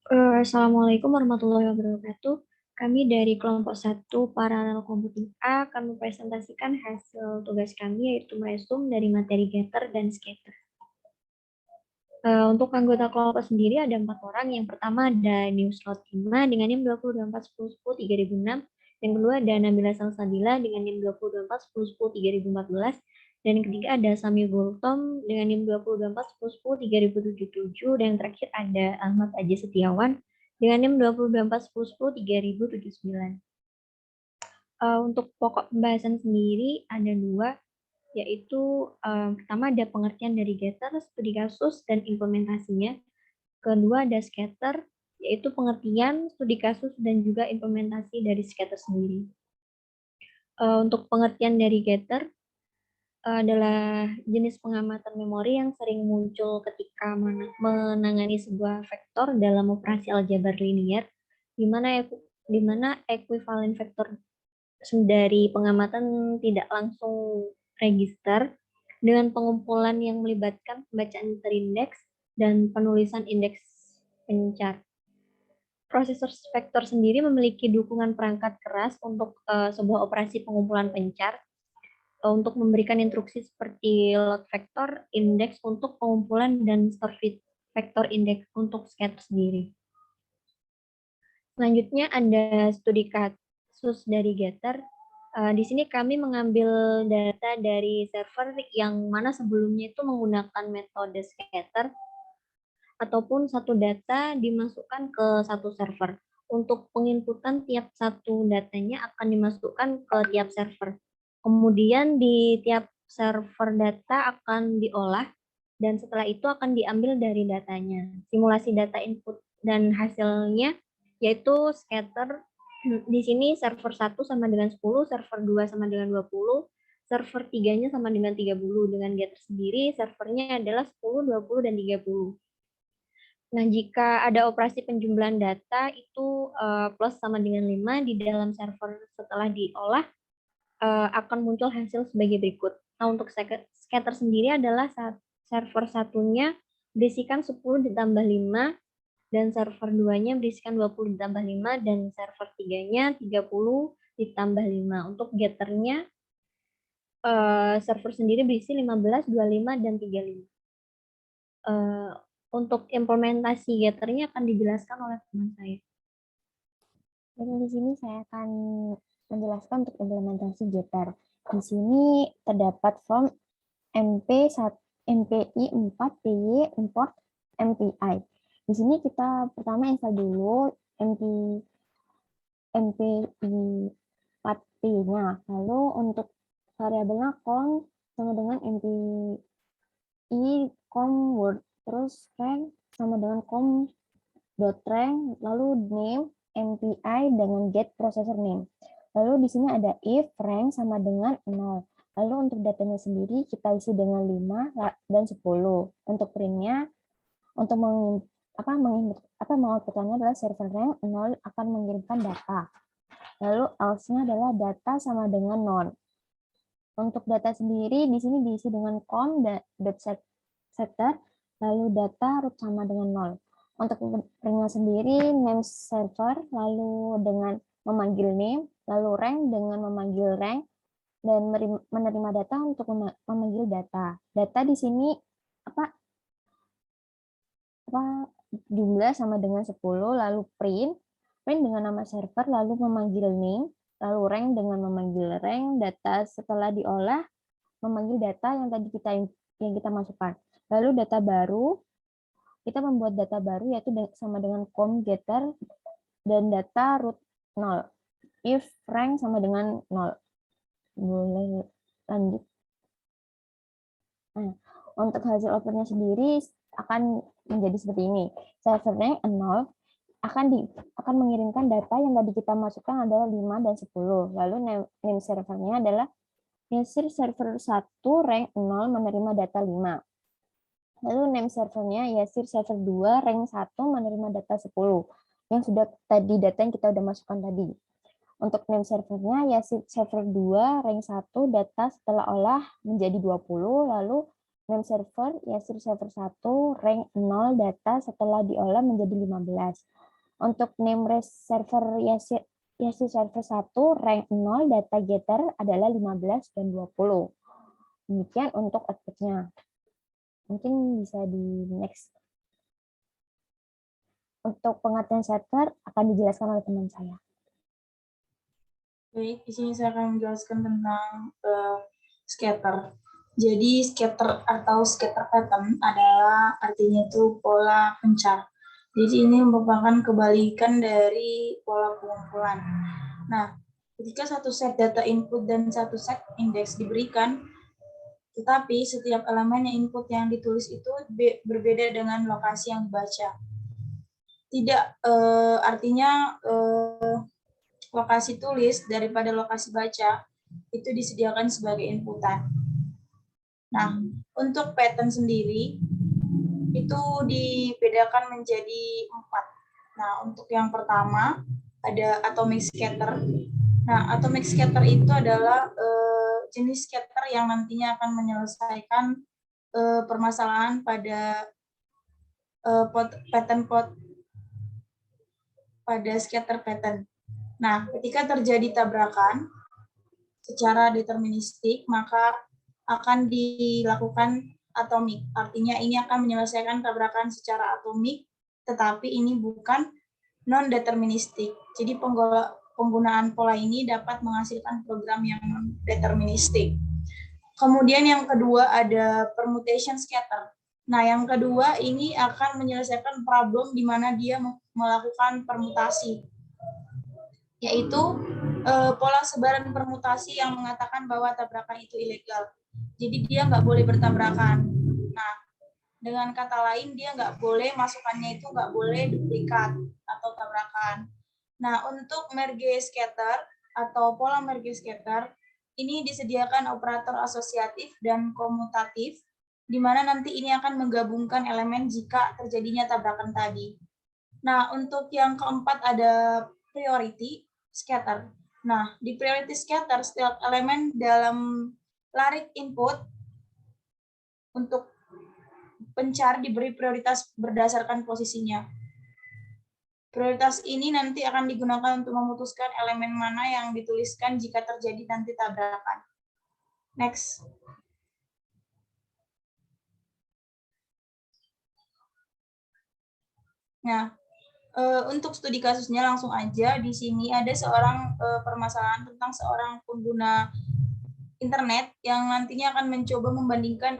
Assalamualaikum warahmatullahi wabarakatuh. Kami dari kelompok 1 Paralel Computing A akan mempresentasikan hasil tugas kami yaitu meresum dari materi Getter dan Scatter. Untuk anggota kelompok sendiri ada 4 orang. Yang pertama ada Newslot 5 dengan NIM 202410103006. Yang kedua ada Nabila Salsabila dengan NIM 202410103014. Dan yang ketiga ada Sami Gultom dengan NIM 202410103077. Dan yang terakhir ada Ahmad Aji Setiawan dengan NIM 202410103079. Untuk pokok pembahasan sendiri ada dua, yaitu pertama ada pengertian dari Getter, studi kasus, dan implementasinya. Kedua ada Scatter, yaitu pengertian, studi kasus, dan juga implementasi dari Scatter sendiri. Untuk pengertian dari Getter adalah jenis pengamatan memori yang sering muncul ketika menangani sebuah vektor dalam operasi aljabar linear, di mana ekuivalen vektor dari pengamatan tidak langsung register dengan pengumpulan yang melibatkan pembacaan terindeks dan penulisan indeks pencar. Prosesor vektor sendiri memiliki dukungan perangkat keras untuk sebuah operasi pengumpulan pencar untuk memberikan instruksi seperti load vektor, indeks untuk pengumpulan, dan store vektor indeks untuk scatter sendiri. Selanjutnya ada studi kasus dari Getter. Di sini kami mengambil data dari server yang mana sebelumnya itu menggunakan metode scatter ataupun satu data dimasukkan ke satu server. Untuk penginputan tiap satu datanya akan dimasukkan ke tiap server. Kemudian di tiap server data akan diolah dan setelah itu akan diambil dari datanya. Simulasi data input dan hasilnya yaitu scatter. Di sini server 1 sama dengan 10, server 2 sama dengan 20, server 3-nya sama dengan 30. Dengan Getter sendiri, servernya adalah 10, 20, dan 30. Nah, jika ada operasi penjumlahan data itu plus sama dengan 5 di dalam server setelah diolah, akan muncul hasil sebagai berikut. Nah, untuk scatter sendiri adalah server satunya berisikan 10 ditambah 5, dan server 2-nya berisikan 20 ditambah 5, dan server 3-nya 30 ditambah 5. Untuk getternya, server sendiri berisi 15, 25, dan 35. Untuk implementasi getternya akan dijelaskan oleh teman saya. Dan di sini saya akan menjelaskan untuk implementasi Getter. Di sini terdapat form MPI 4 PY import MPI. Di sini kita pertama install dulu MPI 4P-nya. Lalu untuk variabelnya com sama dengan MPI com word, terus rank sama dengan com dot rank, lalu name MPI dengan get processor name. Lalu di sini ada if rank sama dengan 0. Lalu untuk datanya sendiri kita isi dengan 5 dan 10. Untuk printnya, untuk mengoutputkannya adalah server rank 0 akan mengirimkan data. Lalu else-nya adalah data sama dengan non. Untuk data sendiri di sini diisi dengan com.setter, lalu data root sama dengan 0. Untuk printnya sendiri name server, lalu dengan memanggil name, lalu rank dengan memanggil rank, dan menerima data untuk memanggil data. Data di sini jumlah sama dengan 10, lalu print dengan nama server, lalu memanggil name, lalu rank dengan memanggil rank, data setelah diolah, memanggil data yang tadi kita masukkan. Lalu data baru, kita membuat data baru yaitu sama dengan com getter dan data root 0. If rank sama dengan 0. Boleh lanjut. Nah, untuk hasil outputnya sendiri akan menjadi seperti ini. Server rank 0 akan mengirimkan data yang tadi kita masukkan adalah 5 dan 10. Lalu name servernya adalah yasir server 1 rank 0 menerima data 5. Lalu name servernya yasir server 2 rank 1 menerima data 10. Yang sudah tadi data yang kita sudah masukkan tadi. Untuk name servernya yasir server 2 rank 1 data setelah olah menjadi 20, lalu name server Yasir server 1 rank 0 data setelah diolah menjadi 15. Untuk name server Yasir server 1 rank 0 data getter adalah 15 dan 20. Demikian untuk outputnya. Mungkin bisa di next. Untuk pengertian server akan dijelaskan oleh teman saya. Baik, di sini saya akan menjelaskan tentang scatter. Jadi scatter atau scatter pattern adalah artinya itu pola pencar. Jadi ini merupakan kebalikan dari pola pengumpulan. Nah, ketika satu set data input dan satu set indeks diberikan, tetapi setiap elemen input yang ditulis itu berbeda dengan lokasi yang dibaca. Tidak artinya lokasi tulis daripada lokasi baca itu disediakan sebagai inputan. Nah, untuk pattern sendiri itu dibedakan menjadi 4. Nah, untuk yang pertama ada atomic scatter. Nah, atomic scatter itu adalah jenis scatter yang nantinya akan menyelesaikan permasalahan pada pada scatter pattern. Nah, ketika terjadi tabrakan secara deterministik, maka akan dilakukan atomik. Artinya ini akan menyelesaikan tabrakan secara atomik, tetapi ini bukan non-deterministik. Jadi penggunaan pola ini dapat menghasilkan program yang non-deterministik. Kemudian yang kedua ada permutation scatter. Nah, yang kedua ini akan menyelesaikan problem di mana dia melakukan permutasi, yaitu pola sebaran permutasi yang mengatakan bahwa tabrakan itu ilegal. Jadi dia nggak boleh bertabrakan. Nah, dengan kata lain dia nggak boleh masukannya itu nggak boleh duplikat atau tabrakan. Nah, untuk merge scatter atau pola merge scatter ini disediakan operator asosiatif dan komutatif, di mana nanti ini akan menggabungkan elemen jika terjadinya tabrakan tadi. Nah, untuk yang keempat ada priority scatter. Nah, di priority scatter, setiap elemen dalam larik input untuk pencar diberi prioritas berdasarkan posisinya. Prioritas ini nanti akan digunakan untuk memutuskan elemen mana yang dituliskan jika terjadi nanti tabrakan. Next. Nah, untuk studi kasusnya langsung aja. Di sini ada seorang permasalahan tentang seorang pengguna internet yang nantinya akan mencoba membandingkan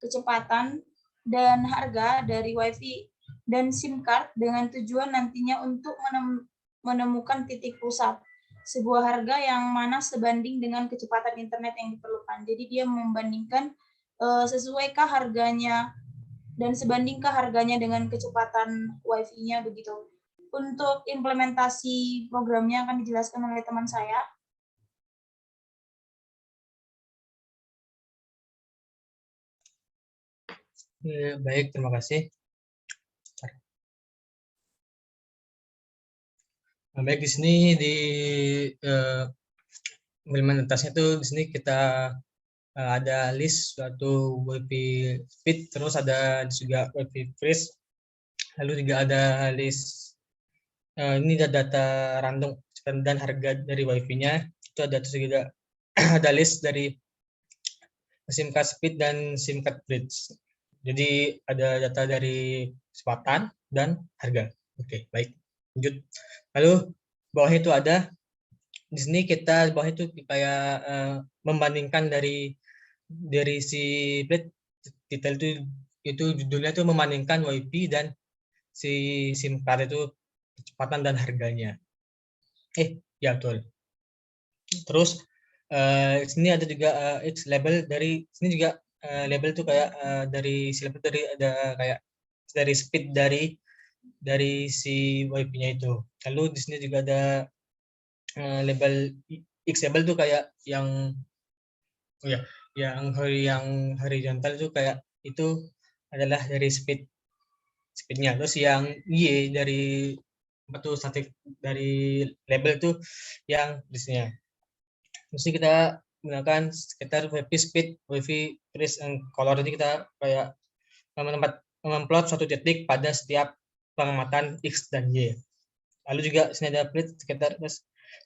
kecepatan dan harga dari WiFi dan SIM card dengan tujuan nantinya untuk menemukan titik pusat sebuah harga yang mana sebanding dengan kecepatan internet yang diperlukan. Jadi dia membandingkan sesuaikah harganya dan sebandingkah harganya dengan kecepatan WiFi-nya begitu. Untuk implementasi programnya akan dijelaskan oleh teman saya. Baik, terima kasih. Nah, baik, di sini di implementasinya tuh di sini kita ada list suatu WiFi speed, terus ada juga WiFi freeze, lalu juga ada list ini data random dan harga dari WiFi-nya itu ada, terus juga ada list dari SIM card speed dan SIM card bridge. Jadi ada data dari kecepatan dan harga. Oke, baik. Lanjut. Lalu bawah itu ada di sini kita bawah itu kayak membandingkan dari si plate detail itu judulnya itu membandingkan WiFi dan si SIM card itu kecepatan dan harganya. Ya betul. Terus sini ada juga label dari sini juga label tuh kayak dari si label dari ada kayak dari speed dari si WiFi-nya itu. Lalu di sini juga ada label X label tuh kayak yang yang horizontal tuh kayak itu adalah dari speednya. Terus yang Y dari statik dari label tuh yang di sini. Mesti kita menggunakan sekitar WiFi speed, WiFi freeze and color. Jadi kita kayak memplot suatu titik pada setiap pengamatan X dan Y. Lalu juga sini ada plot sekitar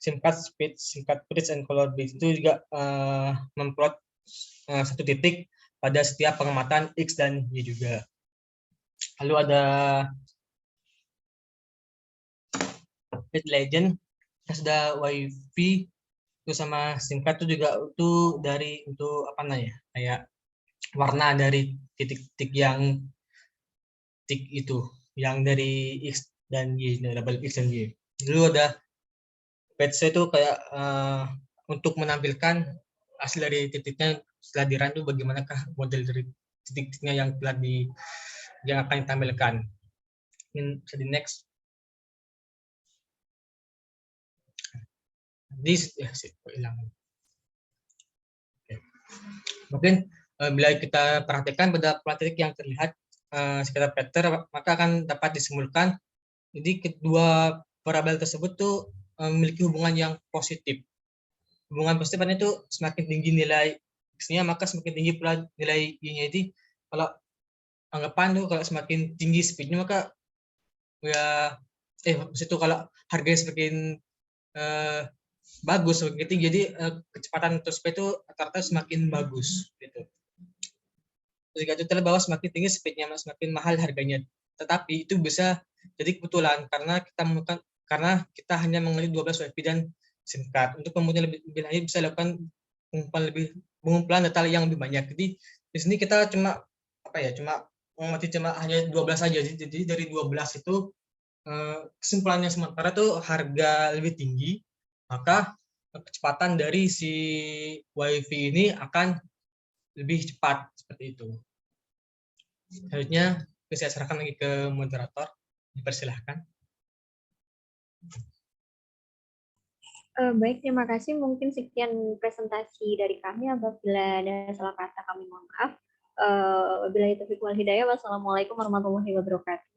SIM card speed, SIM card freeze and color base itu juga memplot satu titik pada setiap pengamatan X dan Y juga. Lalu ada Bit Legend, ada WiFi itu sama SIM card itu juga itu dari untuk apa namanya kayak warna dari titik-titik yang titik itu yang dari X dan Y, double X dan Y. Dulu ada patch itu kayak untuk menampilkan hasil dari titiknya setelah di run itu bagaimanakah model dari titik-titiknya yang akan ditampilkan. Ini bisa di next. Hilang. Mungkin bila kita perhatikan pada pola titik yang terlihat sekitar Peter, maka akan dapat disimpulkan jadi kedua variabel tersebut tuh memiliki hubungan yang positif. Hubungan positifnya itu semakin tinggi nilai X-nya, maka semakin tinggi pula nilai Y-nya. Jadi kalau anggapan tuh kalau semakin tinggi speed-nya, maka ya maksud itu kalau harganya semakin bagus, semakin tinggi, jadi kecepatan untuk speed itu rata-rata semakin bagus gitu. Terus juga itu bahwa semakin tinggi speed-nya semakin mahal harganya. Tetapi itu bisa jadi kebetulan karena kita hanya mengenali 12 WiFi dan SIM card. Untuk pengumpulan lebih lanjut bisa lakukan pengumpulan data yang lebih banyak. Jadi di sini kita cuma hanya 12 saja. Jadi dari 12 itu kesimpulannya sementara tuh harga lebih tinggi, maka kecepatan dari si WiFi ini akan lebih cepat seperti itu. Selanjutnya saya serahkan lagi ke moderator. Dipersilahkan. Baik, terima kasih. Mungkin sekian presentasi dari kami. Apabila ada salah kata kami mohon maaf. Wabillahi taufiq wal hidayah. Wassalamualaikum warahmatullahi wabarakatuh.